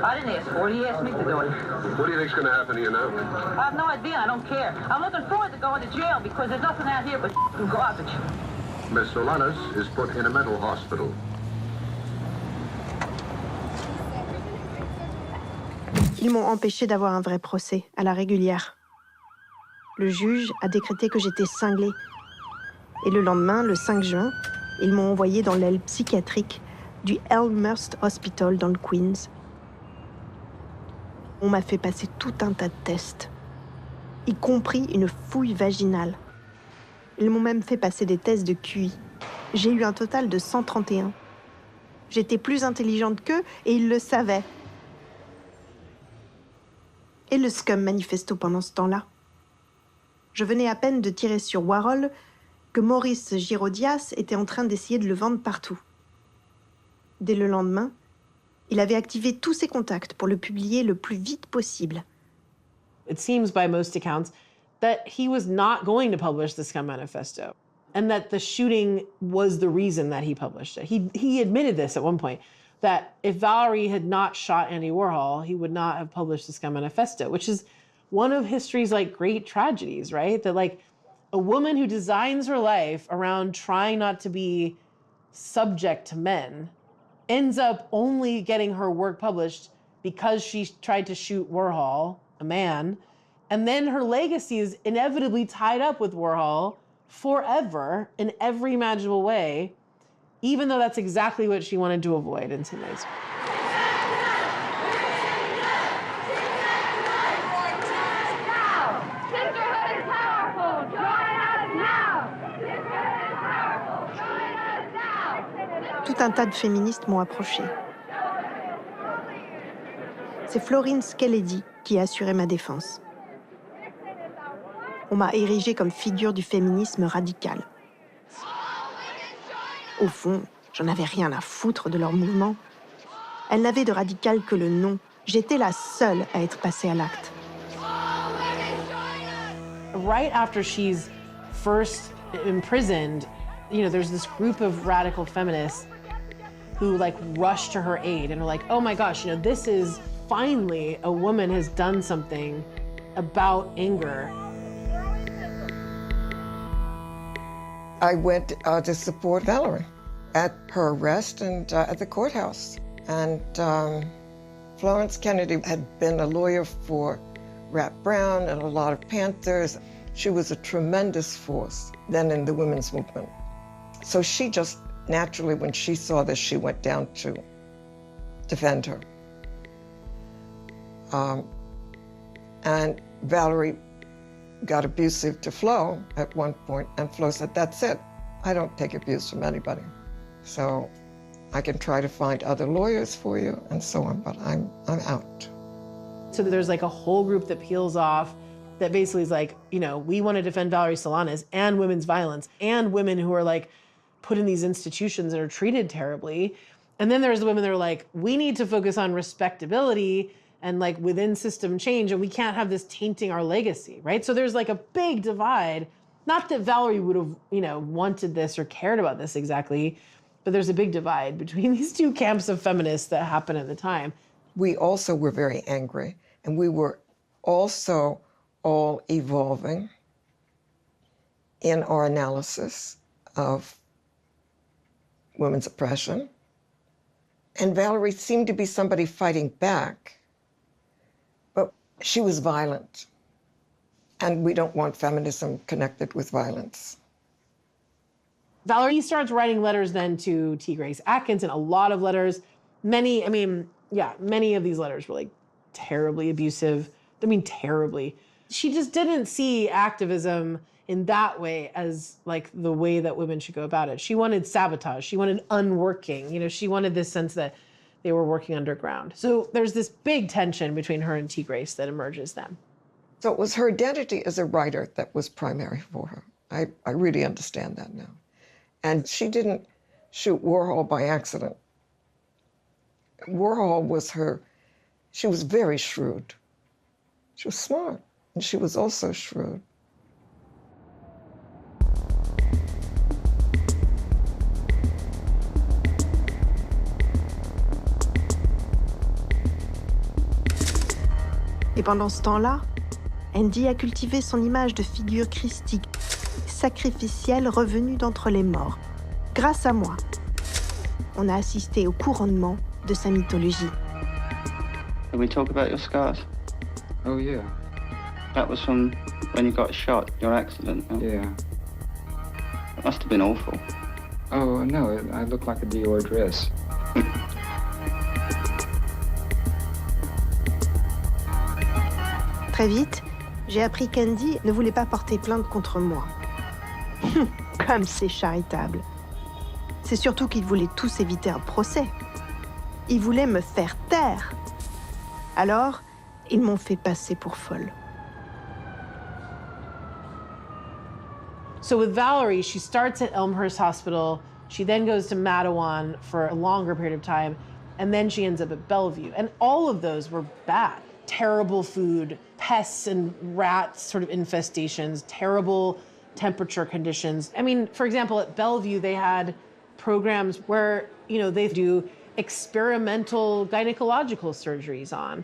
I didn't ask for it. He asked me to do it. What do you think's going to happen to you now? I have no idea. I don't care. I'm looking forward to going to jail because there's nothing out here but garbage. Miss Solanas is put in a mental hospital. Ils m'ont empêché d'avoir un vrai procès, à la régulière. Le juge a décrété que j'étais cinglée. Et le lendemain, le 5 juin, ils m'ont envoyée dans l'aile psychiatrique du Elmhurst Hospital dans le Queens. On m'a fait passer tout un tas de tests, y compris une fouille vaginale. Ils m'ont même fait passer des tests de QI. J'ai eu un total de 131. J'étais plus intelligente qu'eux et ils le savaient. Et le Scum Manifesto pendant ce temps-là. Je venais à peine de tirer sur Warhol que Maurice Girodias était en train d'essayer de le vendre partout. Dès le lendemain, il avait activé tous ses contacts pour le publier le plus vite possible. It seems by most accounts that he was not going to publish the Scum Manifesto and that the shooting was the reason that he published it. He admitted this at one point, that if Valerie had not shot Andy Warhol, he would not have published the Scum Manifesto, which is one of history's like great tragedies, right? That like a woman who designs her life around trying not to be subject to men ends up only getting her work published because she tried to shoot Warhol, a man, and then her legacy is inevitably tied up with Warhol forever in every imaginable way, even though that's exactly what she wanted to avoid in some ways. Tout un tas de féministes m'ont approché. C'est Florine Skeledy qui a assuré ma défense. On m'a érigée comme figure du féminisme radical. Au fond, j'en avais rien à foutre de leur mouvement. Elles n'avaient de radical que le nom. J'étais la seule à être passée à l'acte. Right after she's first imprisoned, you know, there's this group of radical feminists who like rush to her aid and are like, oh my gosh, you know, this is finally a woman has done something about anger. I went to support Valerie at her arrest and at the courthouse. And Florence Kennedy had been a lawyer for Rat Brown and a lot of Panthers. She was a tremendous force then in the women's movement. So she just naturally, when she saw this, she went down to defend her. And Valerie got abusive to Flo at one point, and Flo said, that's it. I don't take abuse from anybody. So I can try to find other lawyers for you and so on, but I'm out. So there's like a whole group that peels off that basically is like, you know, we want to defend Valerie Solanas and women's violence and women who are like put in these institutions and are treated terribly. And then there's the women that are like, we need to focus on respectability and like within system change, and we can't have this tainting our legacy, right? So there's like a big divide. Not that Valerie would have, wanted this or cared about this exactly, but there's a big divide between these two camps of feminists that happened at the time. We also were very angry, and we were also all evolving in our analysis of women's oppression. And Valerie seemed to be somebody fighting back, but she was violent. And we don't want feminism connected with violence. Valerie starts writing letters then to T. Grace Atkinson, a lot of letters. Many of these letters were like terribly abusive. I mean, terribly. She just didn't see activism in that way as like the way that women should go about it. She wanted sabotage. She wanted unworking. She wanted this sense that they were working underground. So there's this big tension between her and T. Grace that emerges then. So it was her identity as a writer that was primary for her. I really understand that now. And she didn't shoot Warhol by accident. Warhol was she was very shrewd. She was smart, and she was also shrewd. Et pendant ce temps-là, Andy a cultivé son image de figure christique, sacrificielle revenue d'entre les morts. Grâce à moi, on a assisté au couronnement de sa mythologie. Can we talk about your scars? Oh, yeah. That was from when you got shot, your accident. Huh? Yeah. It must have been awful. Oh, no, I look like a Dior dress. Très vite, j'ai appris qu'Andy ne voulait pas porter plainte contre moi. Comme c'est charitable. C'est surtout qu'ils voulaient tous éviter un procès. Ils voulaient me faire taire. Alors, ils m'ont fait passer pour folle. So with Valerie, she starts at Elmhurst Hospital. She then goes to Mattawan for a longer period of time. And then she ends up at Bellevue. And all of those were bad. Terrible food, pests and rat sort of infestations, terrible temperature conditions. I mean, for example, at Bellevue, they had programs where, they do experimental gynecological surgeries on.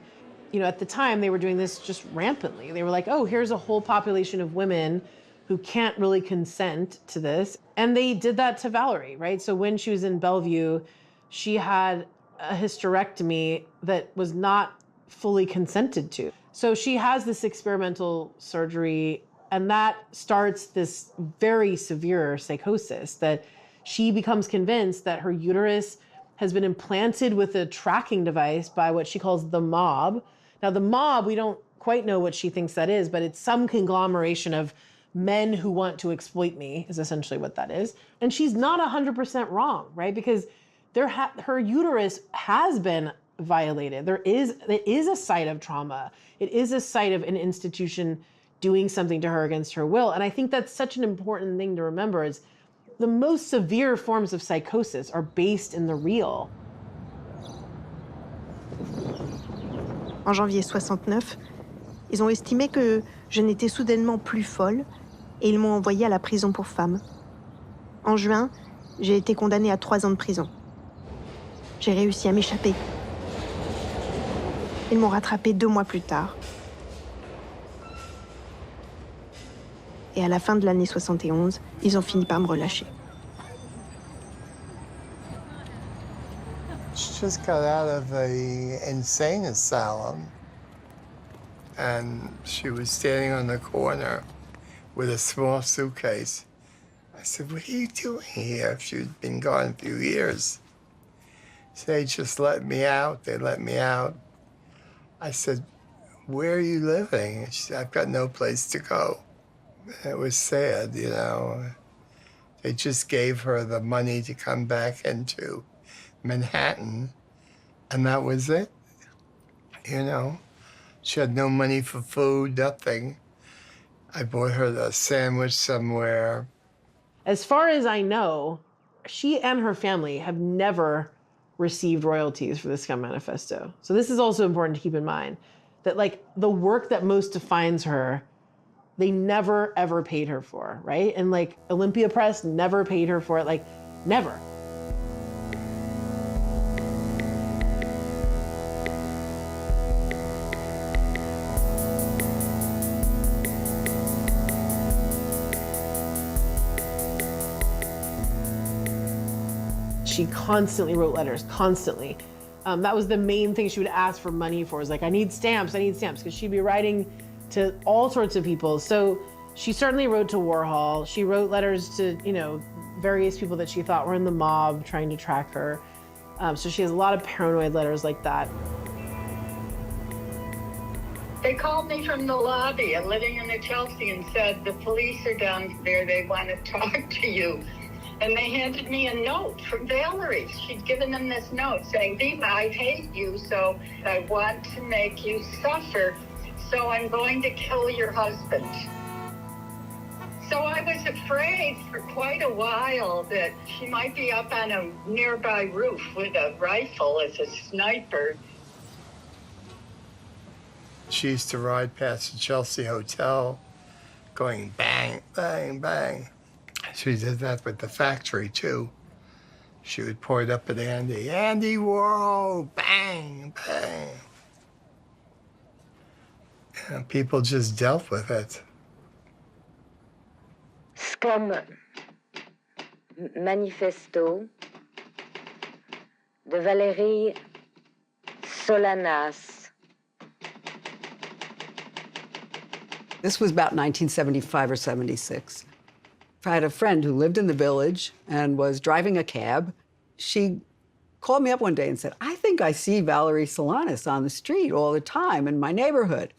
At the time, they were doing this just rampantly. They were like, oh, here's a whole population of women who can't really consent to this. And they did that to Valerie, right? So when she was in Bellevue, she had a hysterectomy that was not fully consented to. So she has this experimental surgery, and that starts this very severe psychosis that she becomes convinced that her uterus has been implanted with a tracking device by what she calls the mob. Now, the mob, we don't quite know what she thinks that is, but it's some conglomeration of men who want to exploit me, is essentially what that is. And she's not 100% wrong, right? Because her uterus has been violated. It is a site of trauma. It is a site of an institution doing something to her against her will. And I think that's such an important thing to remember is the most severe forms of psychosis are based in the real. En janvier 69, ils ont estimé que je n'étais soudainement plus folle et ils m'ont envoyée à la prison pour femmes. En juin, j'ai été condamnée à 3 ans de prison. J'ai réussi à m'échapper. Ils m'ont rattrapée 2 mois plus tard. Et à la fin de l'année 71, ils ont fini par me relâcher. She just got out of an insane asylum, and she was standing on the corner with a small suitcase. I said, "What are you doing here?" She'd been gone a few years. They just let me out. They let me out. I said, "Where are you living?" She said, "I've got no place to go." It was sad, They just gave her the money to come back into Manhattan, and that was it. She had no money for food, nothing. I bought her a sandwich somewhere. As far as I know, she and her family have never received royalties for the Scum Manifesto. So this is also important to keep in mind, that like the work that most defines her, they never ever paid her for, right? And like Olympia Press never paid her for it, like never. She constantly wrote letters, constantly. That was the main thing she would ask for money for, was like, I need stamps, because she'd be writing to all sorts of people. So she certainly wrote to Warhol. She wrote letters to, you know, various people that she thought were in the mob trying to track her. So she has a lot of paranoid letters like that. They called me from the lobby, living in the Chelsea, and said, the police are down there, they want to talk to you. And they handed me a note from Valerie. She'd given them this note saying, Viva, I hate you, so I want to make you suffer, so I'm going to kill your husband. So I was afraid for quite a while that she might be up on a nearby roof with a rifle as a sniper. She used to ride past the Chelsea Hotel going bang, bang, bang. She did that with the factory, too. She would point up at Andy Warhol, bang, bang. And people just dealt with it. Scum Manifesto de Valerie Solanas. This was about 1975 or 76. I had a friend who lived in the village and was driving a cab. She called me up one day and said, I think I see Valerie Solanas on the street all the time in my neighborhood.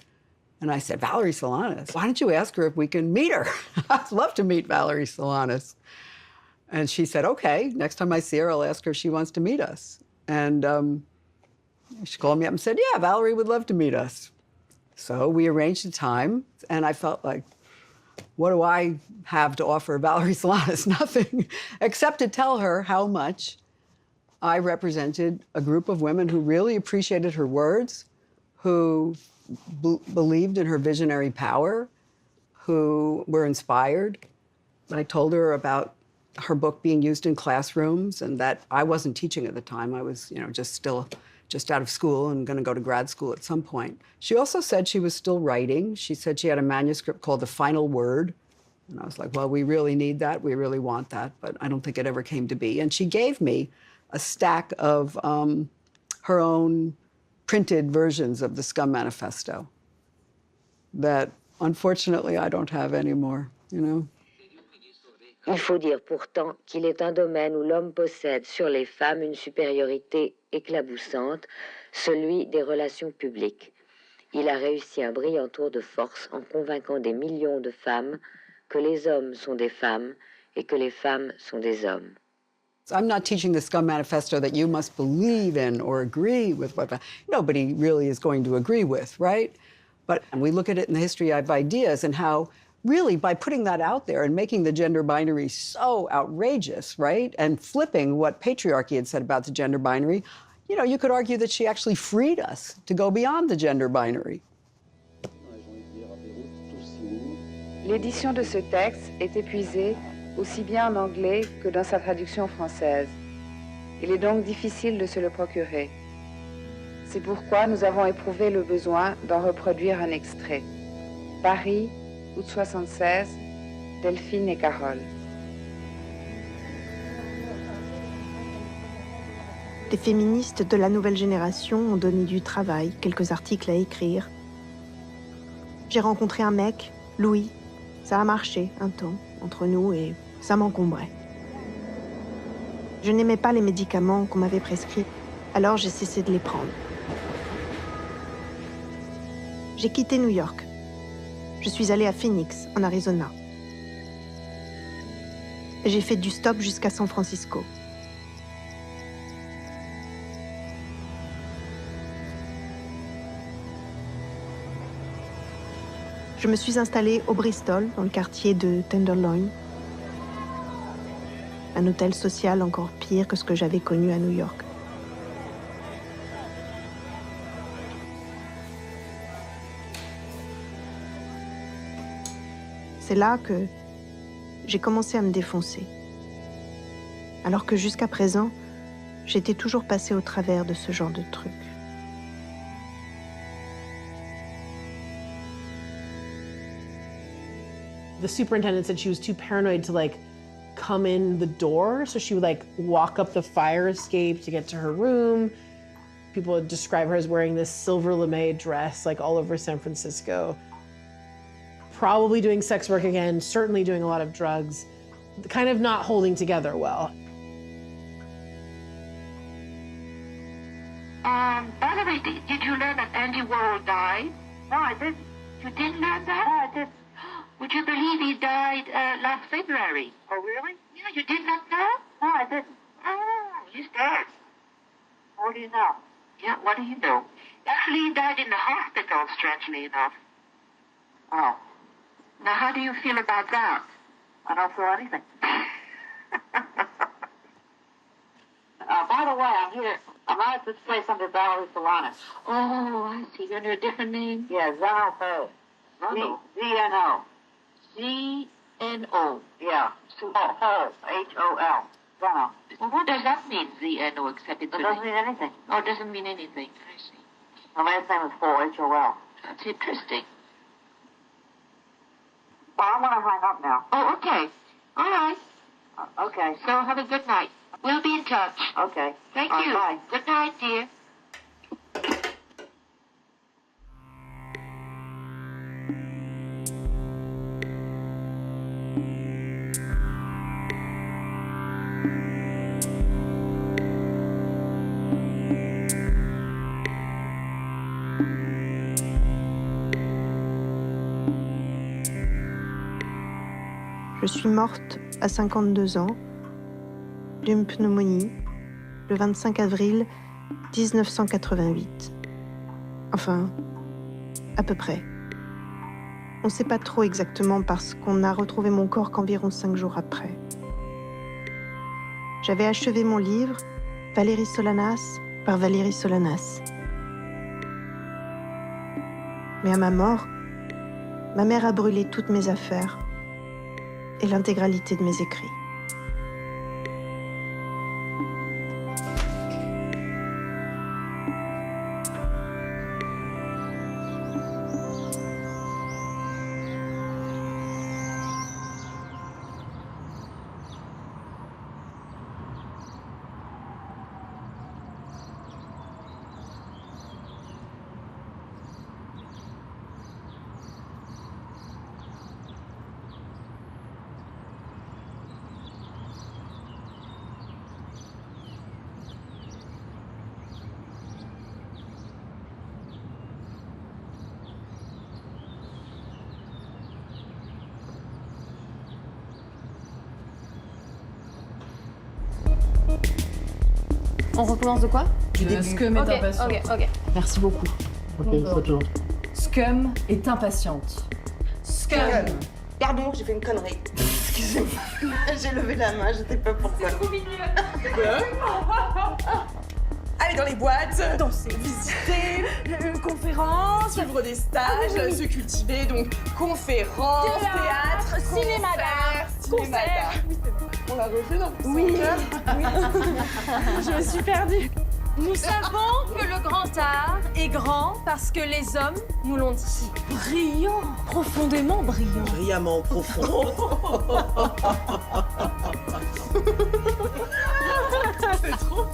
And I said, Valerie Solanas? Why don't you ask her if we can meet her? I'd love to meet Valerie Solanas. And she said, okay, next time I see her, I'll ask her if she wants to meet us. And she called me up and said, yeah, Valerie would love to meet us. So we arranged a time, and I felt like, what do I have to offer Valerie Solanas? Nothing, except to tell her how much I represented a group of women who really appreciated her words, who believed in her visionary power, who were inspired. I told her about her book being used in classrooms, and that I wasn't teaching at the time. I was, just out of school and going to go to grad school at some point. She also said she was still writing. She said she had a manuscript called The Final Word. And I was like, well, we really need that. We really want that. But I don't think it ever came to be. And she gave me a stack of her own printed versions of the Scum Manifesto that, unfortunately, I don't have anymore, Il faut dire pourtant qu'il est un domaine où l'homme possède sur les femmes une supériorité éclaboussante, celui des relations publiques. Il a réussi un brillant tour de force en convainquant des millions de femmes que les hommes sont des femmes et que les femmes sont des hommes. I'm not teaching the Scum Manifesto that you must believe in or agree with what nobody really is going to agree with, right? But we look at it in the history of ideas and how really, by putting that out there and making the gender binary so outrageous, right, and flipping what patriarchy had said about the gender binary, you could argue that she actually freed us to go beyond the gender binary. L'édition de ce texte est épuisée aussi bien en anglais que dans sa traduction française. Il est donc difficile de se le procurer. C'est pourquoi nous avons éprouvé le besoin d'en reproduire un extrait. Paris, août 76, Delphine et Carole. Les féministes de la nouvelle génération ont donné du travail, quelques articles à écrire. J'ai rencontré un mec, Louis. Ça a marché un temps entre nous et ça m'encombrait. Je n'aimais pas les médicaments qu'on m'avait prescrits, alors j'ai cessé de les prendre. J'ai quitté New York. Je suis allée à Phoenix, en Arizona. J'ai fait du stop jusqu'à San Francisco. Je me suis installée au Bristol, dans le quartier de Tenderloin. Un hôtel social encore pire que ce que j'avais connu à New York. C'est là que j'ai commencé à me défoncer. Alors que jusqu'à présent, j'étais toujours passée au travers de ce genre de truc. The superintendent said she was too paranoid to like come in the door, so she would like walk up the fire escape to get to her room. People would describe her as wearing this silver lame dress like all over San Francisco. Probably doing sex work again, certainly doing a lot of drugs, kind of not holding together well. Valerie, did you learn that Andy Warhol died? No, I didn't. You didn't learn that? No, I didn't. Would you believe he died last February? Oh, really? Yeah, you did not know? No, I didn't. Oh, he's dead. What do you know? Yeah, what do you know? Actually, he died in the hospital, strangely enough. Oh. Now, how do you feel about that? I don't feel anything. By the way, I'm here. I'm out at this place under Valerie Solanas. Oh, I see. You're under a different name? Yeah, Zeno. Z-N-O. Z-N-O. Yeah. Hole. H-O-L. Zeno. Well, what does that mean, Z-N-O, except it doesn't mean anything. Oh, it doesn't mean anything. I see. My last name is Hole, H-O-L. That's interesting. Well, I want to hang up now. Oh, okay. All right. Okay. So have a good night. We'll be in touch. Okay. Thank you. Bye. Good night, dear. Je suis morte à 52 ans d'une pneumonie le 25 avril 1988. Enfin, à peu près. On ne sait pas trop exactement parce qu'on n'a retrouvé mon corps qu'environ 5 jours après. J'avais achevé mon livre, Valerie Solanas, par Valerie Solanas. Mais à ma mort, ma mère a brûlé toutes mes affaires et l'intégralité de mes écrits. On recommence de quoi? Du début. Scum est impatiente. Ok. Merci beaucoup. Ok, c'est toujours. Scum est impatiente. Scum. Pardon, j'ai fait une connerie. Excusez-moi. J'ai levé la main, je sais pas pourquoi. C'est trop mignon. Aller dans les boîtes, danser, visiter, conférences, suivre des stages, se cultiver, donc conférences, théâtre, cinéma d'art, concert. On l'a refait dans le Oui. Je me suis perdue. Nous savons que le grand art est grand parce que les hommes nous l'ont dit. Brillant, profondément brillant. Brillamment profond. C'est trop.